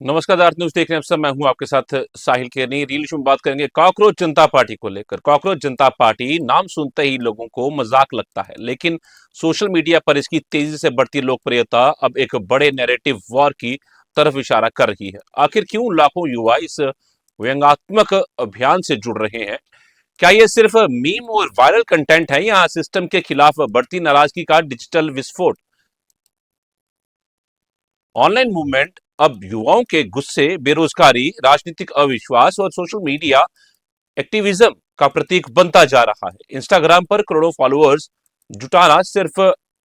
नमस्कार आरती न्यूज देख रहे हैं आप सब। मैं हूं आपके साथ साहिल केरनी। रील शो में बात करेंगे कॉकरोच जनता पार्टी को लेकर। कॉकरोच जनता पार्टी नाम सुनते ही लोगों को मजाक लगता है, लेकिन सोशल मीडिया पर इसकी तेजी से बढ़ती लोकप्रियता अब एक बड़े नैरेटिव वॉर की तरफ इशारा कर रही है। आखिर क्यों लाखों युवा इस व्यंग्यात्मक अभियान से जुड़ रहे हैं? क्या ये सिर्फ मीम और वायरल कंटेंट है या सिस्टम के खिलाफ बढ़ती नाराजगी का डिजिटल विस्फोट? ऑनलाइन मूवमेंट अब युवाओं के गुस्से, बेरोजगारी, राजनीतिक अविश्वास और सोशल मीडिया एक्टिविज्म का प्रतीक बनता जा रहा है। इंस्टाग्राम पर करोड़ों फॉलोअर्स जुटाना सिर्फ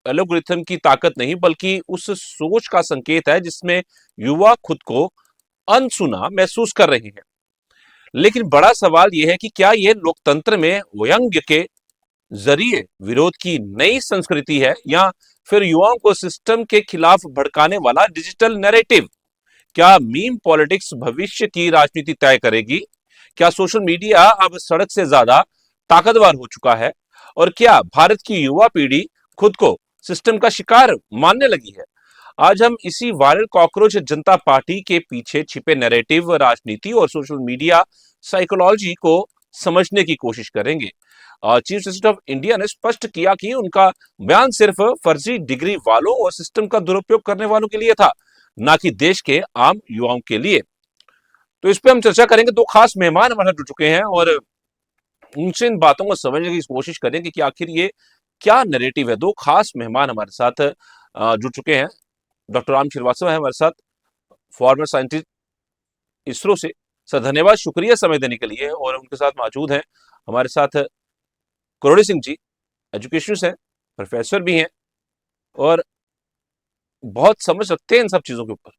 एल्गोरिथम की ताकत नहीं, बल्कि उस सोच का संकेत है जिसमें युवा खुद को अनसुना महसूस कर रहे हैं। लेकिन बड़ा सवाल यह है कि क्या यह लोकतंत्र में व्यंग्य के जरिए विरोध की नई संस्कृति है, या फिर युवाओं को सिस्टम के खिलाफ भड़काने वाला डिजिटल नैरेटिव? क्या मीम पॉलिटिक्स भविष्य की राजनीति तय करेगी? क्या सोशल मीडिया अब सड़क से ज्यादा ताकतवर हो चुका है? और क्या भारत की युवा पीढ़ी खुद को सिस्टम का शिकार मानने लगी है? आज हम इसी वायरल कॉकरोच जनता पार्टी के पीछे छिपे नैरेटिव, राजनीति और सोशल मीडिया साइकोलॉजी को समझने की कोशिश करेंगे। चीफ जस्टिस ऑफ इंडिया ने स्पष्ट किया कि उनका बयान सिर्फ फर्जी डिग्री वालों और सिस्टम का दुरुपयोग करने वालों के लिए था, ना कि देश के आम युवाओं के लिए। तो इस पे हम चर्चा करेंगे। दो खास मेहमान हमारे साथ जुड़ चुके हैं और उनसे इन बातों को समझने की कोशिश करेंगे कि आखिर ये क्या नैरेटिव है। दो खास मेहमान हमारे साथ जुड़ चुके हैं। डॉक्टर राम श्रीवास्तव है हमारे साथ, फॉर्मर साइंटिस्ट इसरो से। सर धन्यवाद, शुक्रिया समय देने के लिए। और उनके साथ मौजूद हैं हमारे साथ करोड़ी सिंह जी, एजुकेशनिस्ट हैं, प्रोफेसर भी हैं और बहुत समझ रखते हैं इन सब चीजों के ऊपर।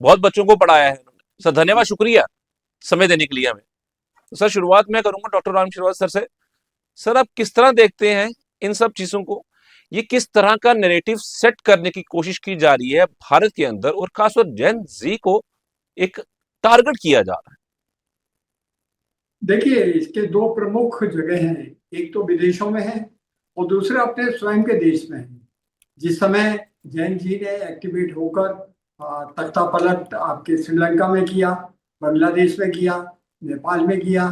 बहुत बच्चों को पढ़ाया है इन्होंने। सर धन्यवाद, शुक्रिया समय देने के लिए हमें। तो सर शुरुआत मैं करूंगा डॉक्टर राम श्रीवास्तव सर से। सर आप किस तरह देखते हैं इन सब चीजों को? ये किस तरह का नैरेटिव सेट करने की कोशिश की जा रही है भारत के अंदर, और खासकर जेन जी को एक टारगेट किया जा रहा देखिए, इसके दो प्रमुख जगह हैं। एक तो विदेशों में है और दूसरा अपने स्वयं के देश में है। जिस समय जैन जी ने एक्टिवेट होकर तख्ता पलट आपके श्रीलंका में किया, बांग्लादेश में किया, नेपाल में किया,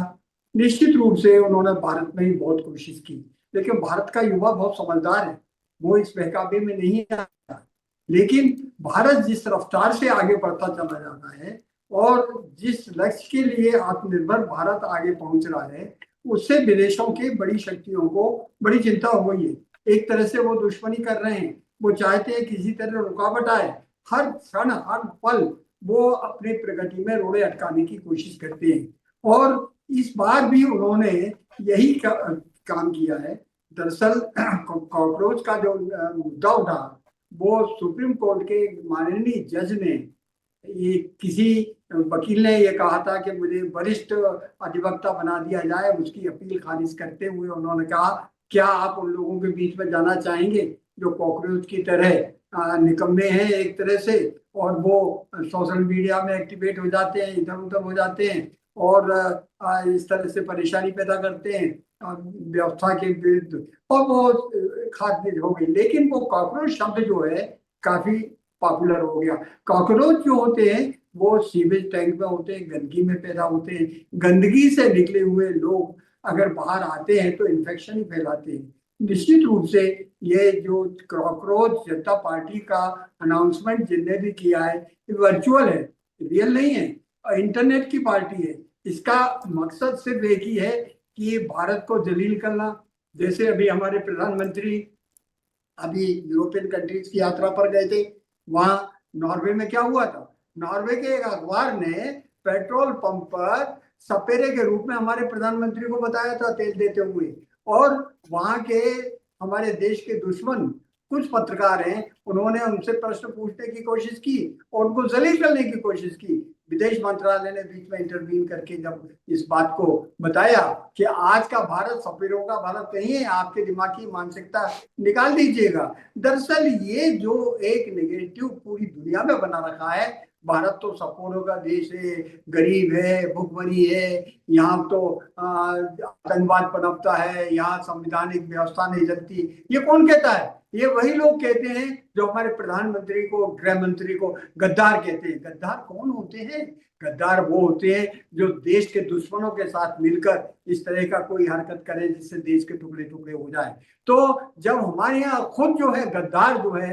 निश्चित रूप से उन्होंने भारत में ही बहुत कोशिश की। लेकिन भारत का युवा बहुत समझदार है, वो इस बहकावे में नहीं आता। लेकिन भारत जिस रफ्तार से आगे बढ़ता चला जाता है और जिस लक्ष्य के लिए आत्मनिर्भर भारत आगे पहुंच रहा है, उससे विदेशों के बड़ी शक्तियों को बड़ी चिंता हो गई है। एक तरह से वो दुश्मनी कर रहे हैं, वो चाहते हैं किसी तरह रुकावट आए। हर क्षण हर पल वो अपनी प्रगति में रोड़े अटकाने की कोशिश करते हैं और इस बार भी उन्होंने यही काम किया है। दरअसल कॉकरोच का जो मुद्दा उठा, वो सुप्रीम कोर्ट के माननीय जज ने, ये किसी वकील ने ये कहा था कि मुझे वरिष्ठ अधिवक्ता बना दिया जाए, उसकी अपील खारिज करते हुए उन्होंने कहा, क्या आप उन लोगों के बीच में जाना चाहेंगे जो कॉकरोच की तरह निकम्मे हैं एक तरह से, और वो सोशल मीडिया में एक्टिवेट हो जाते हैं, इधर उधर हो जाते हैं और इस तरह से परेशानी पैदा करते हैं व्यवस्था के विरुद्ध, और वो खारिज हो गई। लेकिन वो कॉकरोच शब्द जो है काफी पॉपुलर हो गया। कॉकरोच जो होते हैं वो सीवेज टैंक में होते हैं, गंदगी में पैदा होते हैं। गंदगी से निकले हुए लोग अगर बाहर आते हैं तो इन्फेक्शन ही फैलाते हैं। निश्चित रूप से ये जो कॉकरोच जनता पार्टी का अनाउंसमेंट जिनने भी किया है, ये वर्चुअल है, रियल नहीं है, इंटरनेट की पार्टी है। इसका मकसद सिर्फ एक ही है कि भारत को जलील करना। जैसे अभी हमारे प्रधानमंत्री अभी यूरोपियन कंट्रीज की यात्रा पर गए थे, वहां नॉर्वे में क्या हुआ था, नॉर्वे के एक अखबार ने पेट्रोल पंप पर सपेरे के रूप में हमारे प्रधानमंत्री को बताया था तेल देते हुए। और वहां के हमारे देश के दुश्मन कुछ पत्रकार हैं, उन्होंने उनसे प्रश्न पूछने की कोशिश की और उनको जलील करने की कोशिश की। विदेश मंत्रालय ने बीच में इंटरवीन करके जब इस बात को बताया कि आज का भारत सपेरों का भारत नहीं है, आपके दिमाग की मानसिकता निकाल दीजिएगा। दरअसल ये जो एक नेगेटिव पूरी दुनिया में बना रखा है, भारत तो सपोरों का देश है, गरीब है, भुखमरी है, यहाँ तो आतंकवाद पनपता है, यहाँ संवैधानिक व्यवस्था नहीं चलती। ये कौन कहता है? ये वही लोग कहते हैं जो हमारे प्रधानमंत्री को, गृह मंत्री को गद्दार कहते हैं। गद्दार कौन होते हैं? गद्दार वो होते हैं जो देश के दुश्मनों के साथ मिलकर इस तरह का कोई हरकत करे जिससे देश के टुकड़े टुकड़े हो जाए। तो जब हमारे यहाँ खुद जो है गद्दार जो है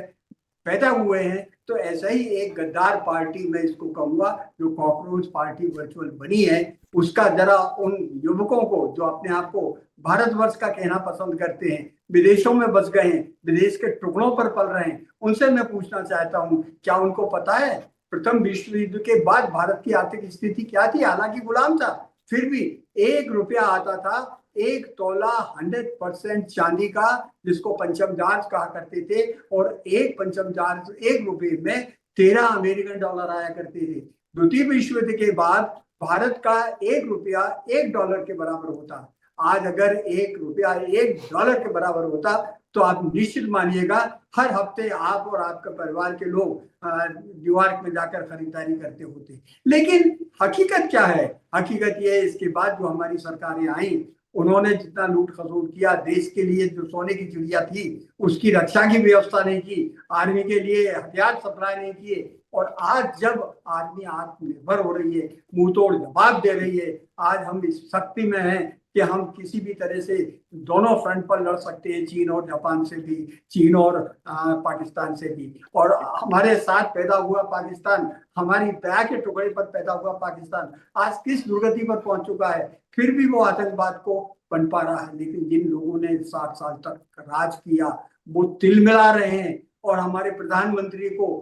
पैदा हुए हैं, तो ऐसा ही एक गद्दार पार्टी मैं इसको कहूंगा जो कॉकरोच पार्टी वर्चुअल बनी है, उसका जरा उन युवकों को जो अपने आप को भारतवर्ष का कहना पसंद करते हैं, विदेशों में बस गए हैं, विदेश के टुकड़ों पर पल रहे हैं, उनसे मैं पूछना चाहता हूं, क्या उनको पता है प्रथम विश्व युद्ध के बाद भारत की आर्थिक स्थिति क्या थी? हालांकि गुलाम था, फिर भी 1 रुपया आता था, 1 तोला 100% चांदी का, जिसको पंचम जार्ज कहा करते थे, और एक पंचम जार्ज 1 रुपये में 13 अमेरिकन डॉलर आया करते थे। द्वितीय विश्व युद्ध के बाद भारत का 1 रुपया 1 डॉलर के बराबर होता। आज अगर 1 रुपया 1 डॉलर के बराबर होता तो आप निश्चित मानिएगा हर हफ्ते आप और आपके परिवार के लोग न्यूयॉर्क में जाकर खरीदारी करते होते। लेकिन हकीकत क्या है? हकीकत यह है, इसके बाद जो हमारी सरकारें आई, उन्होंने जितना लूट खसोट किया, देश के लिए जो सोने की चिड़िया थी उसकी रक्षा की व्यवस्था नहीं की, आर्मी के लिए हथियार सप्लाई नहीं किए, और आज जब आर्मी आत्मनिर्भर हो रही है, मुंह तोड़ जवाब दे रही है, आज हम इस शक्ति में हैं कि हम किसी भी तरह से दोनों फ्रंट पर लड़ सकते हैं, चीन और जापान से भी, चीन और पाकिस्तान से भी। और हमारे साथ पैदा हुआ पाकिस्तान, हमारी दया के टुकड़े पर पैदा हुआ पाकिस्तान आज किस दुर्गति पर पहुंच चुका है? फिर भी वो आतंकवाद को पनपा रहा है। लेकिन जिन लोगों ने 60 साल तक राज किया वो तिल मिला रहे हैं और हमारे प्रधानमंत्री को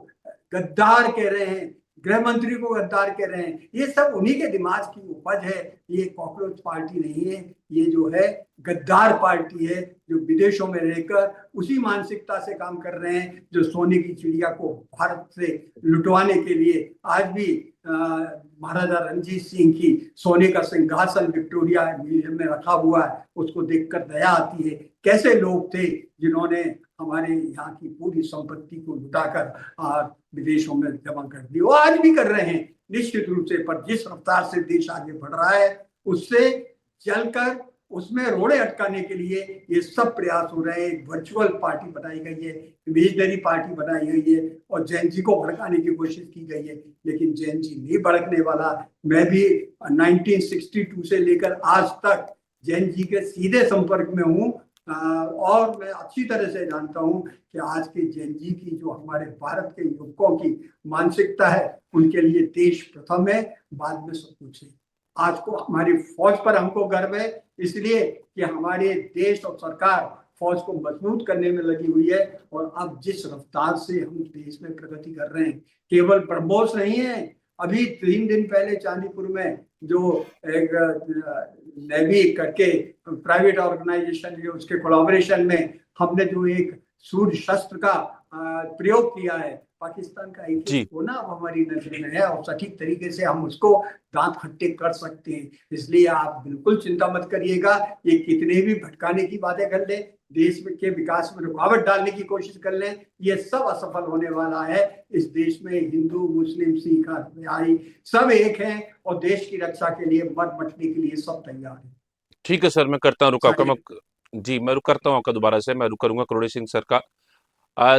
गद्दार कह रहे हैं, गृह मंत्री को गद्दार कह रहे हैं। ये सब उन्हीं के दिमाग की उपज है। ये कॉकरोच पार्टी नहीं है, ये जो है गद्दार पार्टी है, जो विदेशों में रहकर उसी मानसिकता से काम कर रहे हैं जो सोने की चिड़िया को भारत से लुटवाने के लिए आज भी महाराजा रणजीत सिंह की सोने का सिंहासन विक्टोरिया म्यूजियम में रखा हुआ है। उसको देखकर दया आती है। कैसे लोग थे जिन्होंने हमारे यहाँ की पूरी संपत्ति को लुटाकर विदेशों में जमा कर दी, वो आज भी कर रहे हैं निश्चित रूप से। पर जिस रफ्तार से देश आगे बढ़ रहा है उससे चलकर उसमें रोड़े अटकाने के लिए ये सब प्रयास हो रहे हैं। वर्चुअल पार्टी बनाई गई है, इमेजिनरी पार्टी बनाई गई है और जैन जी को भड़काने की कोशिश की गई है, लेकिन जैन जी नहीं भड़कने वाला। मैं भी 1962 से लेकर आज तक जैन जी के सीधे संपर्क में हूँ और मैं अच्छी तरह से जानता हूँ कि आज के जैन जी की जो हमारे भारत के युवकों की मानसिकता है, उनके लिए देश प्रथम है, बाद में सब कुछ है। आज को हमारी फौज पर हमको गर्व है, इसलिए कि हमारे देश और सरकार फौज को मजबूत करने में लगी हुई है। और अब जिस रफ्तार से हम देश में प्रगति कर रहे हैं, केवल ब्रह्मोस नहीं है। अभी 3 दिन पहले चांदीपुर में जो एक नेवी करके प्राइवेट ऑर्गेनाइजेशन है, उसके कोलैबोरेशन में हमने जो एक सूर्य शस्त्र का प्रयोग किया है, पाकिस्तान का एक जी कोना अब हमारी नजर में है और सटीक तरीके से हम उसको दांत खट्टे कर सकते हैं। इसलिए आप बिल्कुल चिंता मत करिएगा। ये कितने भी भटकाने की बातें कर ले, देश के विकास में रुकावट डालने की कोशिश कर लें, ये सब असफल होने वाला है। इस देश में हिंदू, मुस्लिम, सिख, ईसाई सब एक हैं और देश की रक्षा के लिए मर मटने के लिए सब तैयार है। ठीक है सर, मैं करता हूँ रुक आपका सारी जी मैं रुक करता हूँ आपका दोबारा से, मैं रुक करूंगा करोड़ी सिंह सर का।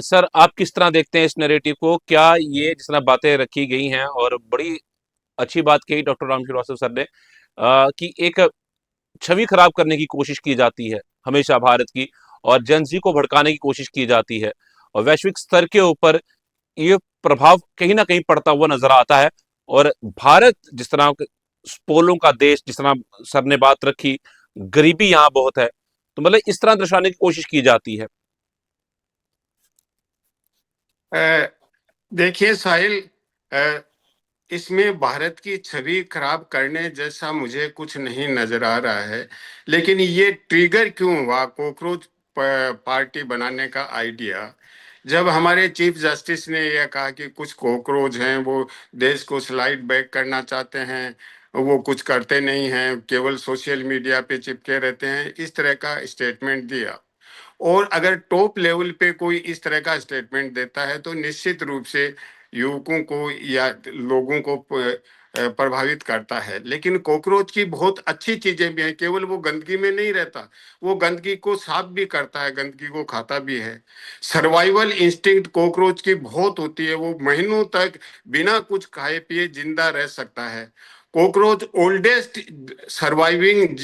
सर आप किस तरह देखते हैं इस नैरेटिव को? क्या ये जिस तरह बातें रखी गई हैं, और बड़ी अच्छी बात कही डॉक्टर राम श्रीवास्तव सर ने, कि एक छवि खराब करने की कोशिश की जाती है हमेशा भारत की, और जेनजी को भड़काने की कोशिश की जाती है, और वैश्विक स्तर के ऊपर ये प्रभाव कहीं ना कहीं पड़ता हुआ नजर आता है। और भारत जिस तरह पोलों का देश, जिस तरह सर ने बात रखी, गरीबी यहाँ बहुत है, तो मतलब इस तरह दर्शाने की कोशिश की जाती है। देखिए साहिल, इसमें भारत की छवि खराब करने जैसा मुझे कुछ नहीं नजर आ रहा है। लेकिन ये ट्रिगर क्यों हुआ कॉकरोच पार्टी बनाने का आइडिया? जब हमारे चीफ जस्टिस ने यह कहा कि कुछ कॉकरोच हैं, वो देश को स्लाइड बैक करना चाहते हैं, वो कुछ करते नहीं हैं, केवल सोशल मीडिया पे चिपके रहते हैं, इस तरह का स्टेटमेंट दिया। और अगर टॉप लेवल पे कोई इस तरह का स्टेटमेंट देता है तो निश्चित रूप से युवकों को या लोगों को प्रभावित करता है। लेकिन कॉकरोच की बहुत अच्छी चीजें भी हैं, केवल वो गंदगी में नहीं रहता, वो गंदगी को साफ भी करता है, गंदगी को खाता भी है। सर्वाइवल इंस्टिंक्ट कॉकरोच की बहुत होती है, वो महीनों तक बिना कुछ खाए पिए जिंदा रह सकता है। कॉकरोच ओल्डेस्ट सर्वाइविंग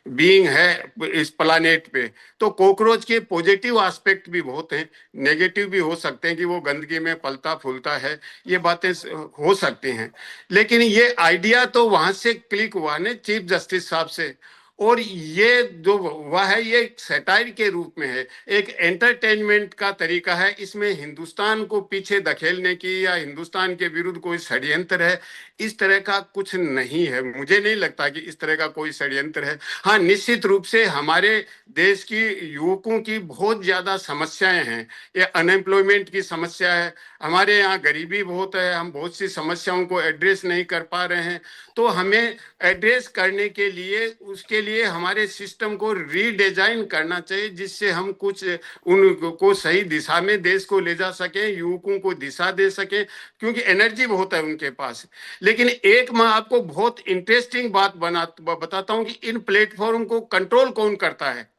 बीइंग है इस प्लानेट पे। तो कॉकरोच के पॉजिटिव एस्पेक्ट भी बहुत हैं, नेगेटिव भी हो सकते हैं कि वो गंदगी में पलता फूलता है, ये बातें हो सकती हैं। लेकिन ये आइडिया तो वहां से क्लिक हुआ ने चीफ जस्टिस साहब से, और ये जो हुआ है ये एक सैटायर के रूप में है, एक एंटरटेनमेंट का तरीका है। इसमें हिंदुस्तान को पीछे धकेलने की या हिंदुस्तान के विरुद्ध कोई षड्यंत्र है, इस तरह का कुछ नहीं है। मुझे नहीं लगता कि इस तरह का कोई षड्यंत्र है। हाँ, निश्चित रूप से हमारे देश की युवकों की बहुत ज्यादा समस्याएं हैं। ये अनएम्प्लॉयमेंट की समस्या है, हमारे यहाँ गरीबी बहुत है, हम बहुत सी समस्याओं को एड्रेस नहीं कर पा रहे हैं। तो हमें एड्रेस करने के लिए उसके लिए हमारे सिस्टम को रीडिजाइन करना चाहिए, जिससे हम कुछ उनको सही दिशा में देश को ले जा सकें, युवकों को दिशा दे सकें, क्योंकि एनर्जी बहुत है उनके पास। लेकिन एक मैं आपको बहुत इंटरेस्टिंग बात बताता हूं कि इन प्लेटफॉर्म को कंट्रोल कौन करता है।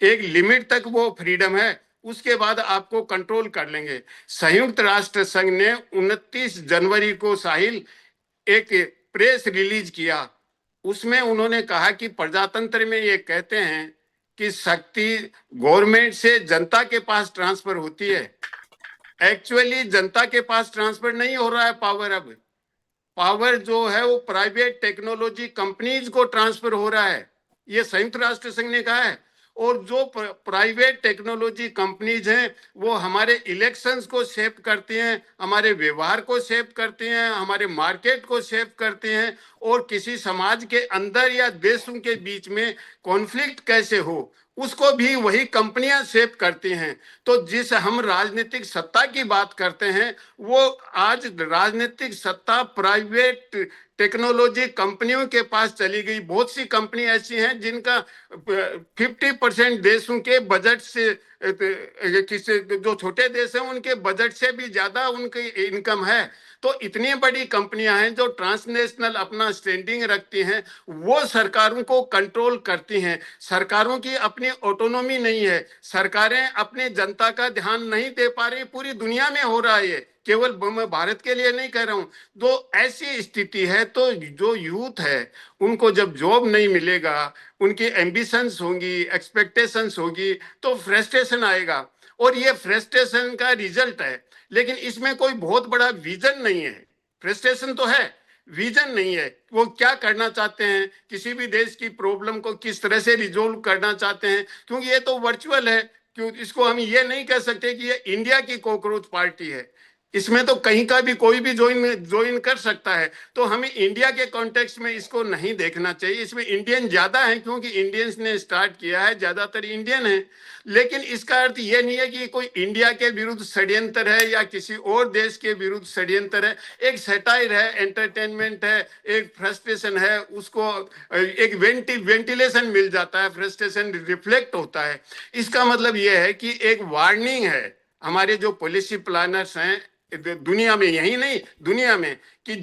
एक लिमिट तक वो फ्रीडम है, उसके बाद आपको कंट्रोल कर लेंगे। संयुक्त राष्ट्र संघ ने 29 जनवरी को साहिल एक प्रेस रिलीज किया, उसमें उन्होंने कहा कि प्रजातंत्र में ये कहते हैं कि शक्ति गवर्नमेंट से जनता के पास ट्रांसफर होती है। एक्चुअली जनता के पास ट्रांसफर नहीं हो रहा है पावर, अब पावर जो है वो प्राइवेट टेक्नोलॉजी कंपनीज को ट्रांसफर हो रहा है, ये संयुक्त राष्ट्र संघ ने कहा है। और जो प्राइवेट टेक्नोलॉजी कंपनीज हैं वो हमारे इलेक्शंस को शेप करती हैं, हमारे व्यवहार को शेप करती हैं, हमारे मार्केट को शेप करती हैं, और किसी समाज के अंदर या देशों के बीच में कॉन्फ्लिक्ट कैसे हो उसको भी वही कंपनियां शेप करती हैं। तो जिस हम राजनीतिक सत्ता की बात करते हैं, वो आज राजनीतिक सत्ता प्राइवेट टेक्नोलॉजी कंपनियों के पास चली गई। बहुत सी कंपनी ऐसी हैं जिनका 50% देशों के बजट से, किसी जो छोटे देश हैं उनके बजट से भी ज्यादा उनकी इनकम है। तो इतनी बड़ी कंपनियां हैं जो ट्रांसनेशनल अपना स्टैंडिंग रखती हैं, वो सरकारों को कंट्रोल करती हैं। सरकारों की अपनी ऑटोनॉमी नहीं है, सरकारें अपने जनता का ध्यान नहीं दे पा रही। पूरी दुनिया में हो रहा है ये, केवल मैं भारत के लिए नहीं कह रहा हूं। तो ऐसी स्थिति है, तो जो यूथ है उनको जब जॉब नहीं मिलेगा, उनकी एम्बिशंस होंगी, एक्सपेक्टेशंस होगी, तो फ्रस्ट्रेशन आएगा, और ये फ्रस्ट्रेशन का रिजल्ट है। लेकिन इसमें कोई बहुत बड़ा विजन नहीं है। फ्रस्ट्रेशन तो है, विजन नहीं है। वो क्या करना चाहते हैं, किसी भी देश की प्रॉब्लम को किस तरह से रिजोल्व करना चाहते हैं, क्योंकि ये तो वर्चुअल है। क्यों इसको हम ये नहीं कह सकते कि ये इंडिया की कॉकरोच पार्टी है, इसमें तो कहीं का भी कोई भी ज्वाइन कर सकता है। तो हमें इंडिया के कॉन्टेक्स्ट में इसको नहीं देखना चाहिए। इसमें इंडियन ज्यादा हैं, क्योंकि इंडियंस ने स्टार्ट किया है, ज्यादातर इंडियन है। लेकिन इसका अर्थ ये नहीं है कि कोई इंडिया के विरुद्ध षड्यंत्र है या किसी और देश के विरुद्ध षड्यंत्र है। एक सैटायर है, एंटरटेनमेंट है, एक फ्रस्ट्रेशन है, उसको एक वेंटिलेशन मिल जाता है, फ्रस्ट्रेशन रिफ्लेक्ट होता है। इसका मतलब यह है कि एक वार्निंग है हमारे जो पॉलिसी प्लानर्स हैं दुनिया में, यही नहीं दुनिया में, कि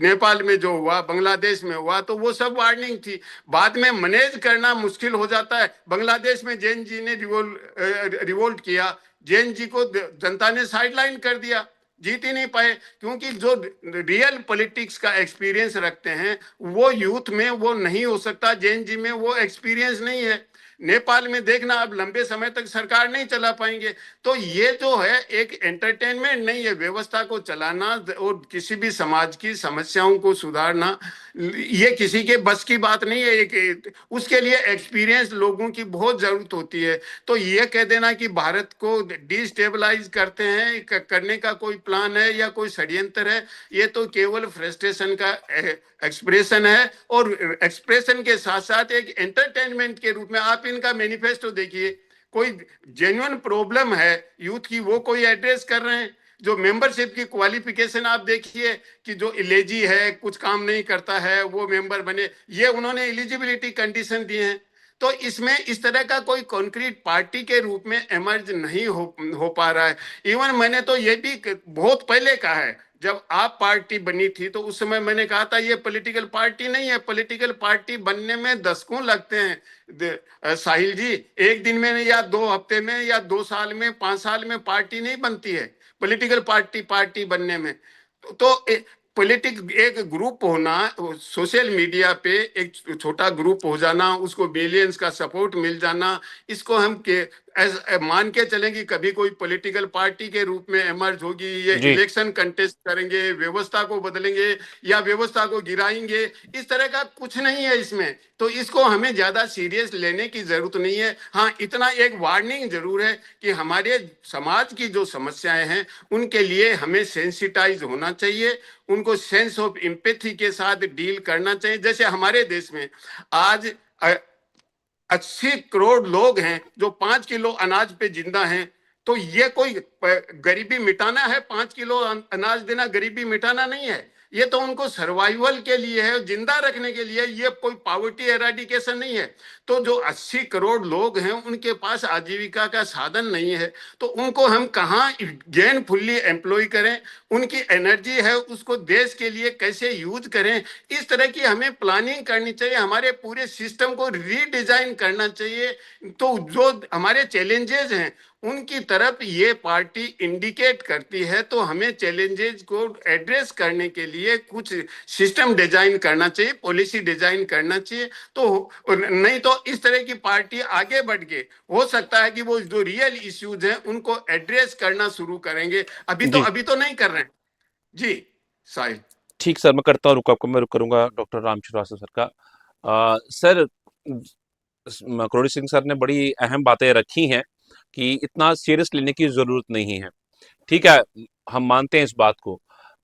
नेपाल में जो हुआ, बांग्लादेश में हुआ, तो वो सब वार्निंग थी। बाद में मैनेज करना मुश्किल हो जाता है। बांग्लादेश में जैन जी ने रिवोल्ट किया, जैन जी को जनता ने साइडलाइन कर दिया, जीत ही नहीं पाए, क्योंकि जो रियल पॉलिटिक्स का एक्सपीरियंस रखते हैं वो यूथ में वो नहीं हो सकता, जैन जी में वो एक्सपीरियंस नहीं है। नेपाल में देखना, अब लंबे समय तक सरकार नहीं चला पाएंगे। तो ये जो है एक एंटरटेनमेंट नहीं है, व्यवस्था को चलाना और किसी भी समाज की समस्याओं को सुधारना ये किसी के बस की बात नहीं है। एक उसके लिए एक्सपीरियंस लोगों की बहुत जरूरत होती है। तो ये कह देना कि भारत को डिस्टेबलाइज करते हैं, करने का कोई प्लान है या कोई षड्यंत्र है, ये तो केवल फ्रस्ट्रेशन का एक्सप्रेशन है। और एक्सप्रेशन के साथ साथ एक एंटरटेनमेंट के रूप में आप इनका मैनिफेस्टो देखिए, कोई जेन्युइन प्रॉब्लम है यूथ की वो कोई एड्रेस कर रहे हैं। जो मेंबरशिप की क्वालिफिकेशन आप देखिए कि जो इलेजी है, कुछ काम नहीं करता है, वो मेंबर बने, ये उन्होंने एलिजिबिलिटी कंडीशन दिए हैं। तो इसमें इस तरह का कोई कॉन्क्रीट पार्टी के रूप में एमर्ज नहीं हो पा रहा है। इवन मैंने तो ये भी बहुत पहले कहा है, जब आप पार्टी बनी थी तो उस समय मैंने कहा था ये पॉलिटिकल पार्टी नहीं है, पॉलिटिकल पार्टी बनने में दशकों लगते हैं साहिल जी। एक दिन में या 2 हफ्ते में या 2 साल में 5 साल में पार्टी नहीं बनती है पॉलिटिकल पार्टी बनने में। तो पॉलिटिक एक ग्रुप होना, सोशल मीडिया पे एक छोटा ग्रुप हो जाना, उसको बिलियंस का सपोर्ट मिल जाना, इसको हम मान के चलें कि कभी कोई पॉलिटिकल पार्टी के रूप में एमर्ज होगी, ये जी इलेक्शन कंटेस्ट करेंगे, व्यवस्था को बदलेंगे या व्यवस्था को गिराएंगे, इस तरह का कुछ नहीं है इसमें। तो इसको हमें ज्यादा सीरियस लेने की जरूरत नहीं है। हाँ, इतना एक वार्निंग जरूर है कि हमारे समाज की जो समस्याएं हैं उनके लिए हमें सेंसिटाइज होना चाहिए, उनको सेंस ऑफ एम्पैथी के साथ डील करना चाहिए। जैसे हमारे देश में आज 80 करोड़ लोग हैं जो 5 किलो अनाज पे जिंदा हैं। तो ये कोई गरीबी मिटाना है? 5 किलो अनाज देना गरीबी मिटाना नहीं है, ये तो उनको सर्वाइवल के लिए है, जिंदा रखने के लिए। ये कोई पॉवर्टी एराडिकेशन नहीं है। तो जो 80 करोड़ लोग हैं उनके पास आजीविका का साधन नहीं है, तो उनको हम कहाँ गेनफुल्ली एम्प्लॉय करें, उनकी एनर्जी है उसको देश के लिए कैसे यूज करें, इस तरह की हमें प्लानिंग करनी चाहिए, हमारे पूरे सिस्टम को रीडिजाइन करना चाहिए। तो जो हमारे चैलेंजेस हैं उनकी तरफ ये पार्टी इंडिकेट करती है, तो हमें चैलेंजेस को एड्रेस करने के लिए कुछ सिस्टम डिजाइन करना चाहिए, पॉलिसी डिजाइन करना चाहिए। तो नहीं तो इस तरह की पार्टी आगे बढ़ के हो सकता है कि वो जो रियल इश्यूज हैं उनको एड्रेस करना शुरू करेंगे। जी अभी तो नहीं कर रहे हैं जी। साहिल, ठीक सर, मैं करता हूँ, रुक आपको मैं रुक करूंगा डॉक्टर राम श्रीवास्तव सर का। सर, करोड़ी सिंह सर ने बड़ी अहम बातें रखी हैं कि इतना सीरियस लेने की जरूरत नहीं है। ठीक है, हम मानते हैं इस बात को,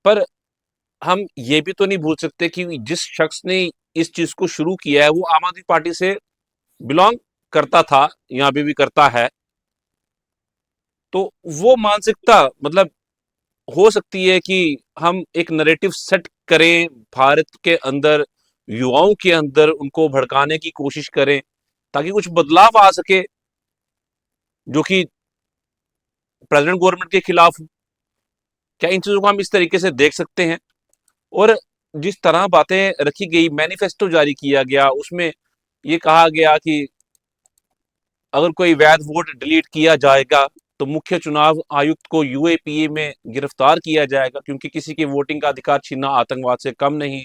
पर हम ये भी तो नहीं भूल सकते कि जिस शख्स ने इस चीज को शुरू किया है वो आम आदमी पार्टी से बिलोंग करता था या अभी भी करता है। तो वो मानसिकता मतलब हो सकती है कि हम एक नैरेटिव सेट करें भारत के अंदर, युवाओं के अंदर, उनको भड़काने की कोशिश करें ताकि कुछ बदलाव आ सके जो कि प्रेसिडेंट गवर्नमेंट के खिलाफ हो। क्या इन चीजों को हम इस तरीके से देख सकते हैं? और जिस तरह बातें रखी गई, मैनिफेस्टो जारी किया गया, उसमें ये कहा गया कि अगर कोई वैध वोट डिलीट किया जाएगा तो मुख्य चुनाव आयुक्त को यूएपीए में गिरफ्तार किया जाएगा, क्योंकि किसी के वोटिंग का अधिकार छीनना आतंकवाद से कम नहीं।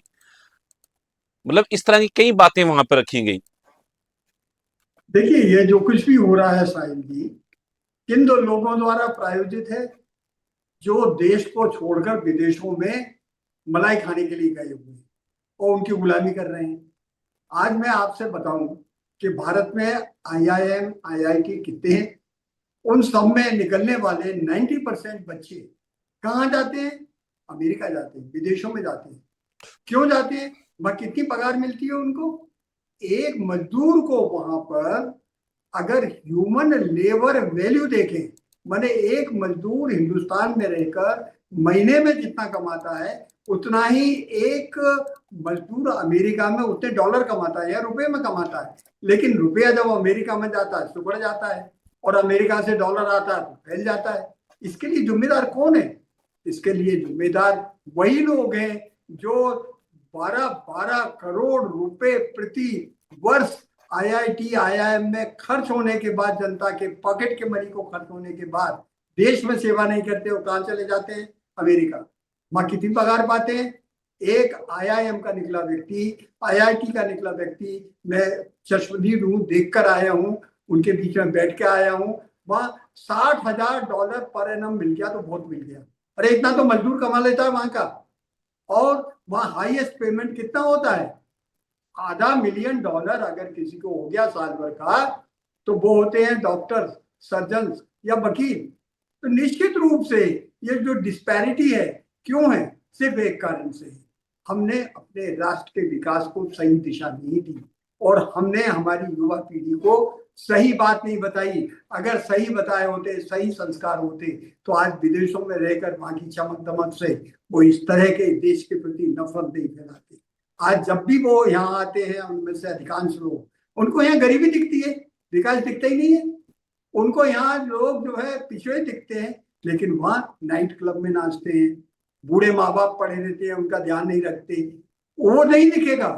मतलब इस तरह की कई बातें वहां पर रखी गई। देखिए, ये जो कुछ भी हो रहा है साहिल जी, किन दो लोगों द्वारा प्रायोजित है? जो देश को छोड़कर विदेशों में मलाई खाने के लिए गए हुए हैं और उनकी गुलामी कर रहे हैं। आज मैं आपसे बताऊं कि भारत में आईआईएम, आईआईटी कितने हैं? उन सब में निकलने वाले 90% बच्चे कहाँ जाते हैं? अमेरिका जाते हैं, विदेशों में जाते हैं। क्यों जाते हैं? वहां कितनी पगार मिलती है उनको? एक मजदूर को वहां पर अगर ह्यूमन लेबर वैल्यू देखें, माने एक मजदूर हिंदुस्तान में रहकर महीने में जितना कमाता है उतना ही एक मजदूर अमेरिका में उतने डॉलर कमाता है या रुपए में कमाता है। लेकिन रुपया जब अमेरिका में जाता है तो बढ़ जाता है, और अमेरिका से डॉलर आता है तो फैल जाता है। इसके लिए जिम्मेदार कौन है? इसके लिए जिम्मेदार वही लोग हैं जो 12-12 करोड़ रुपए प्रति वर्ष आईआईटी, आईआईएम में खर्च होने के बाद, जनता के पॉकेट के मनी को खर्च होने के बाद देश में सेवा नहीं करते, वो कहाँ चले जाते हैं? अमेरिका। वहां कितनी पगार पाते हैं? एक आईआईएम का निकला व्यक्ति, आईआईटी का निकला व्यक्ति, मैं चश्मदीद हूँ, देख कर आया हूँ, उनके बीच में बैठ के आया हूँ, वहां $60,000 पर एनम मिल गया तो बहुत मिल गया। अरे इतना तो मजदूर कमा लेता है वहां का। और वहां हाईएस्ट पेमेंट कितना होता है? $500,000 अगर किसी को हो गया साल भर का, तो वो होते हैं डॉक्टर, सर्जन या वकील। तो निश्चित रूप से ये जो डिस्पैरिटी है, क्यों है? सिर्फ एक कारण से, हमने अपने राष्ट्र के विकास को सही दिशा नहीं दी और हमने हमारी युवा पीढ़ी को सही बात नहीं बताई। अगर सही बताए होते, सही संस्कार होते, तो आज विदेशों में रहकर वहां की चमक दमक से वो इस तरह के देश के प्रति नफरत नहीं फैलाते। आज जब भी वो यहाँ आते हैं, उनमें से अधिकांश लोग उनको यहाँ गरीबी दिखती है, विकास दिखता ही नहीं है। उनको यहाँ लोग जो है पिछड़े दिखते हैं, लेकिन वहाँ नाइट क्लब में नाचते हैं, बूढ़े माँ बाप पड़े रहते हैं, उनका ध्यान नहीं रखते, वो नहीं दिखेगा।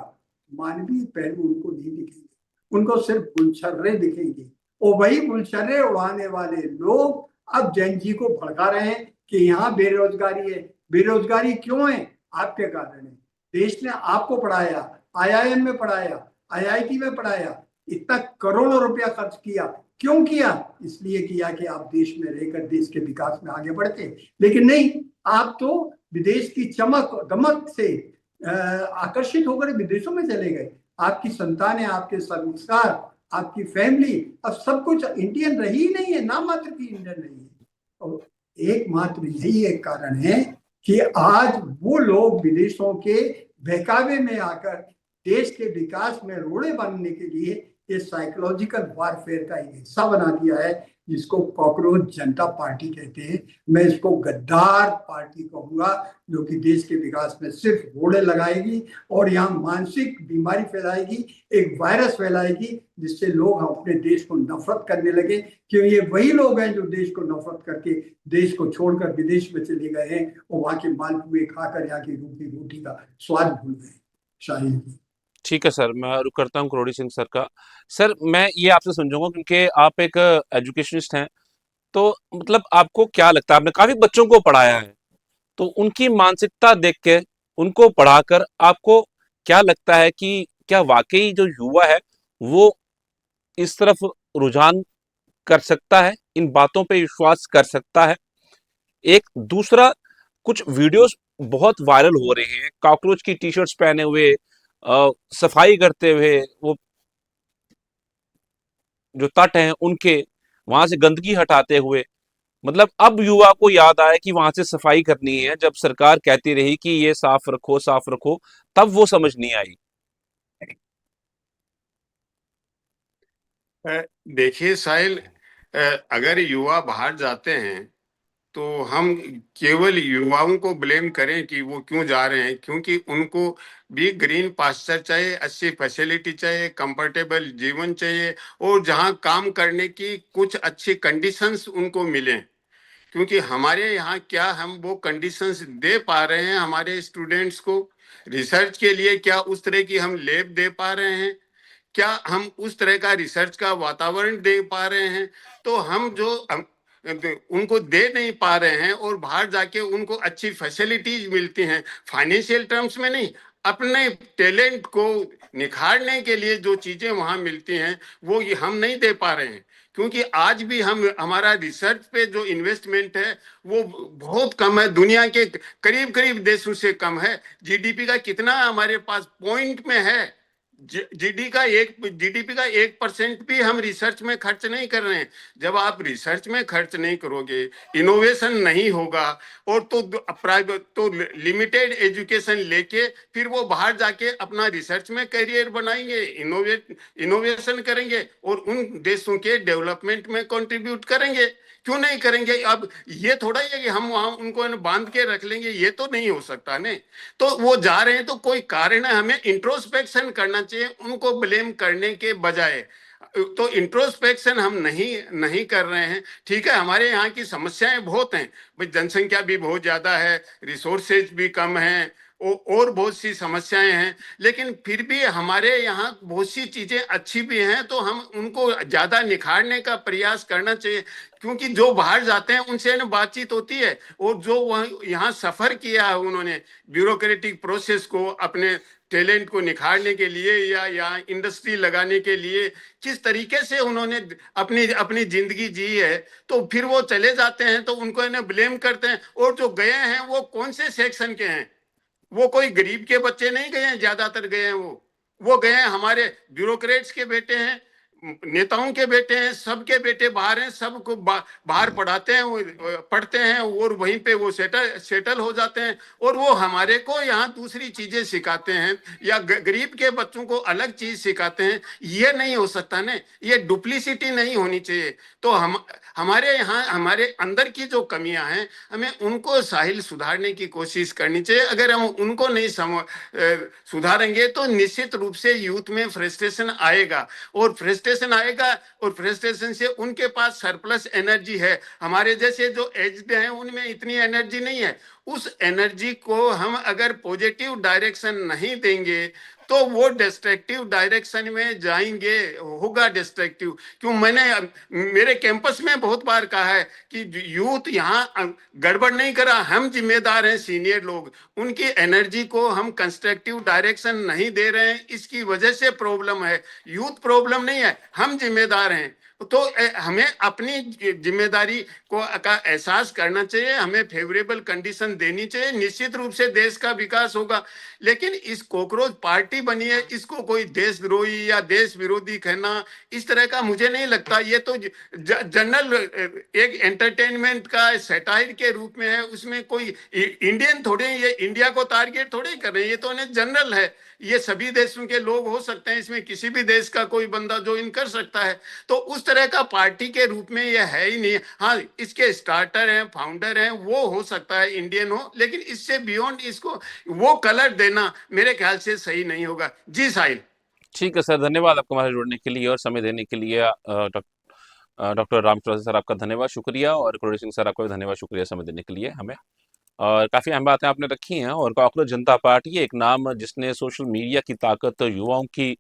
मानवीय पहलू उनको नहीं दिखेंगे, उनको सिर्फ गुलछर्रे दिखेंगे। और वही गुलछर्रे उड़ाने वाले लोग अब जैन जी को भड़का रहे हैं कि यहाँ बेरोजगारी है। बेरोजगारी क्यों है? आपके कारण है। देश ने आपको पढ़ाया, आईआईएम में पढ़ाया, आईआईटी में पढ़ाया, इतना करोड़ों रुपया खर्च किया। क्यों किया? इसलिए किया कि आप देश में रहकर देश के विकास में आगे बढ़ते। लेकिन नहीं, आप तो विदेश की चमक दमक से आकर्षित होकर विदेशों में चले गए। आपकी संतानें, आपके संस्कार, आपकी फैमिली अब सब कुछ इंडियन रही ही नहीं है, नाम मात्र की इंडियन रही है। और एकमात्र यही एक कारण है कि आज वो लोग विदेशों के बहकावे में आकर देश के विकास में रोड़े बनने के लिए ये साइकोलॉजिकल वारफेयर का एक हिस्सा बना दिया है, जिसको कॉकरोच जनता पार्टी कहते हैं। मैं इसको गद्दार पार्टी कहूंगा, जो कि देश के विकास में सिर्फ रोड़े लगाएगी और यहाँ मानसिक बीमारी फैलाएगी, एक वायरस फैलाएगी, जिससे लोग अपने देश को नफरत करने लगे। क्यों? ये वही लोग हैं जो देश को नफरत करके देश को छोड़कर विदेश में चले गए हैं और वहां के मालपुए खाकर यहाँ की रूखी रोटी का स्वाद भूल गए। शाहीन जी। ठीक है सर, मैं रुक करता हूँ करोड़ी सिंह सर का। सर मैं ये आपसे समझूंगा क्योंकि आप एक एजुकेशनिस्ट हैं, तो मतलब आपको क्या लगता है, आपने काफी बच्चों को पढ़ाया है, तो उनकी मानसिकता देख के, उनको पढ़ाकर आपको क्या लगता है कि क्या वाकई जो युवा है वो इस तरफ रुझान कर सकता है, इन बातों पे विश्वास कर सकता है? एक दूसरा, कुछ वीडियोस बहुत वायरल हो रहे हैं, कॉकरोच की टी शर्ट्स पहने हुए सफाई करते हुए, वो जो तट हैं उनके, वहां से गंदगी हटाते हुए। मतलब अब युवा को याद आया कि वहां से सफाई करनी है, जब सरकार कहती रही कि ये साफ रखो साफ रखो, तब वो समझ नहीं आई। देखिए साहिल, अगर युवा बाहर जाते हैं तो हम केवल युवाओं को ब्लेम करें कि वो क्यों जा रहे हैं, क्योंकि उनको भी ग्रीन पास्चर चाहिए, अच्छी फैसिलिटी चाहिए, कंफर्टेबल जीवन चाहिए, और जहां काम करने की कुछ अच्छी कंडीशंस उनको मिलें। क्योंकि हमारे यहाँ क्या हम वो कंडीशंस दे पा रहे हैं हमारे स्टूडेंट्स को? रिसर्च के लिए क्या उस तरह की हम लैब दे पा रहे हैं? क्या हम उस तरह का रिसर्च का वातावरण दे पा रहे हैं? तो हम उनको दे नहीं पा रहे हैं, और बाहर जाके उनको अच्छी फैसिलिटीज मिलती हैं, फाइनेंशियल टर्म्स में नहीं, अपने टैलेंट को निखारने के लिए जो चीजें वहां मिलती हैं वो ये हम नहीं दे पा रहे हैं। क्योंकि आज भी हम हमारा रिसर्च पे जो इन्वेस्टमेंट है वो बहुत कम है, दुनिया के करीब करीब देशों से कम है। जीडीपी का कितना हमारे पास पॉइंट में है, जीडीपी का 1% भी हम रिसर्च में खर्च नहीं कर रहे हैं। जब आप रिसर्च में खर्च नहीं करोगे, इनोवेशन नहीं होगा, और तो प्राइवेट तो लिमिटेड एजुकेशन लेके फिर वो बाहर जाके अपना रिसर्च में करियर बनाएंगे, इनोवेशन करेंगे और उन देशों के डेवलपमेंट में कंट्रीब्यूट करेंगे। क्यों नहीं करेंगे? अब ये थोड़ा ही है कि हम वहां उनको बांध के रख लेंगे, ये तो नहीं हो सकता ने। तो वो जा रहे हैं तो कोई कारण है, हमें इंट्रोस्पेक्शन करना चाहिए उनको ब्लेम करने के बजाय। तो इंट्रोस्पेक्शन हम नहीं कर रहे हैं। ठीक है, हमारे यहाँ की समस्याएं बहुत हैं भाई, जनसंख्या भी बहुत ज्यादा है, रिसोर्सेज भी कम है, और बहुत सी समस्याएं हैं, लेकिन फिर भी हमारे यहाँ बहुत सी चीजें अच्छी भी हैं, तो हम उनको ज्यादा निखारने का प्रयास करना चाहिए। क्योंकि जो बाहर जाते हैं उनसे ना बातचीत होती है, और जो वह यहाँ सफर किया है उन्होंने ब्यूरोक्रेटिक प्रोसेस को अपने टैलेंट को निखारने के लिए या इंडस्ट्री लगाने के लिए किस तरीके से उन्होंने अपनी अपनी जिंदगी जी है, तो फिर वो चले जाते हैं तो उनको इन्हें ब्लेम करते हैं। और जो गए हैं वो कौन से सेक्शन के हैं? वो कोई गरीब के बच्चे नहीं गए हैं, ज्यादातर गए हैं वो गए हैं हमारे ब्यूरोक्रेट्स के बेटे हैं, नेताओं के बेटे हैं, सबके बेटे बाहर हैं, सबको बाहर पढ़ाते हैं, पढ़ते हैं और वहीं पे वो सेटल हो जाते हैं, और वो हमारे को यहाँ दूसरी चीजें सिखाते हैं या गरीब के बच्चों को अलग चीज सिखाते हैं। ये नहीं हो सकता ना, ये डुप्लीसिटी नहीं होनी चाहिए। तो हमारे यहाँ हमारे अंदर की जो कमियां हैं, हमें उनको साहिल सुधारने की कोशिश करनी चाहिए। अगर हम उनको नहीं सुधारेंगे तो निश्चित रूप से यूथ में फ्रस्ट्रेशन आएगा, और फ्रस्ट्रेशन से उनके पास सरप्लस एनर्जी है। हमारे जैसे जो एज्ड हैं उनमें इतनी एनर्जी नहीं है। उस एनर्जी को हम अगर पॉजिटिव डायरेक्शन नहीं देंगे तो वो डिस्ट्रक्टिव डायरेक्शन में जाएंगे, होगा डिस्ट्रक्टिव। क्यों, मैंने मेरे कैंपस में बहुत बार कहा है कि यूथ यहाँ गड़बड़ नहीं करा, हम जिम्मेदार हैं, सीनियर लोग, उनकी एनर्जी को हम कंस्ट्रक्टिव डायरेक्शन नहीं दे रहे हैं, इसकी वजह से प्रॉब्लम है। यूथ प्रॉब्लम नहीं है, हम जिम्मेदार हैं। तो हमें अपनी जिम्मेदारी को का एहसास करना चाहिए, हमें फेवरेबल कंडीशन देनी चाहिए, निश्चित रूप से देश का विकास होगा। लेकिन इस कॉकरोच पार्टी बनी है, इसको कोई देशद्रोही या देश विरोधी कहना इस तरह का मुझे नहीं लगता। ये तो जनरल एक एंटरटेनमेंट का सैटायर के रूप में है, उसमें कोई इंडियन थोड़े, ये इंडिया को टारगेट थोड़े कर रहे हैं, ये तो जनरल है, ये सभी देशों के लोग हो सकते हैं, इसमें किसी भी देश का कोई बंदा ज्वाइन कर सकता है। तो उस तरह का पार्टी के रूप में ये है ही नहीं। हाँ, इसके स्टार्टर हैं, फाउंडर हैं, वो हो सकता है इंडियन हो, लेकिन इससे बियॉन्ड इसको वो कलर देना मेरे ख्याल से सही नहीं होगा। जी साहिल। ठीक है सर, धन्यवाद आपको हमारे जुड़ने के लिए और समय देने के लिए। डॉक्टर रामचौधरी सर आपका धन्यवाद, शुक्रिया, और कुलदीप सिंह सर आपका भी धन्यवाद, शुक्रिया समय देने के लिए हमें। और काफ़ी अहम बातें आपने रखी हैं। और कॉकरोच जनता पार्टी एक नाम जिसने सोशल मीडिया की ताकत, युवाओं की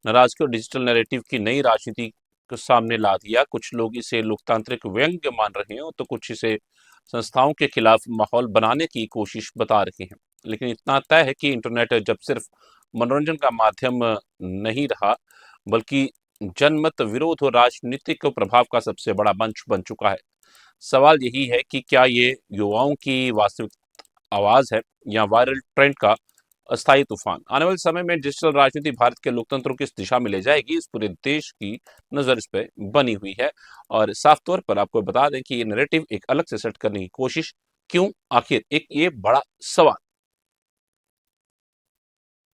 नाराजगी और डिजिटल नैरेटिव की नई राजनीति को सामने ला दिया। कुछ लोग इसे लोकतांत्रिक व्यंग्य मान रहे हैं तो कुछ इसे संस्थाओं के खिलाफ माहौल बनाने की कोशिश बता रहे हैं। लेकिन इतना तय है कि इंटरनेट जब सिर्फ मनोरंजन का माध्यम नहीं रहा, बल्कि जनमत विरोध और राजनीतिक प्रभाव का सबसे बड़ा मंच बन चुका है। सवाल यही है कि क्या ये युवाओं की वास्तविक आवाज है या वायरल ट्रेंड का अस्थायी तूफान? आने वाले समय में डिजिटल राजनीति भारत के लोकतंत्र को किस दिशा में ले जाएगी, इस पूरे देश की नजर इस पे बनी हुई है। और साफ तौर पर आपको बता दें कि ये नैरेटिव एक अलग से सेट करने की कोशिश क्यों, आखिर एक ये बड़ा सवाल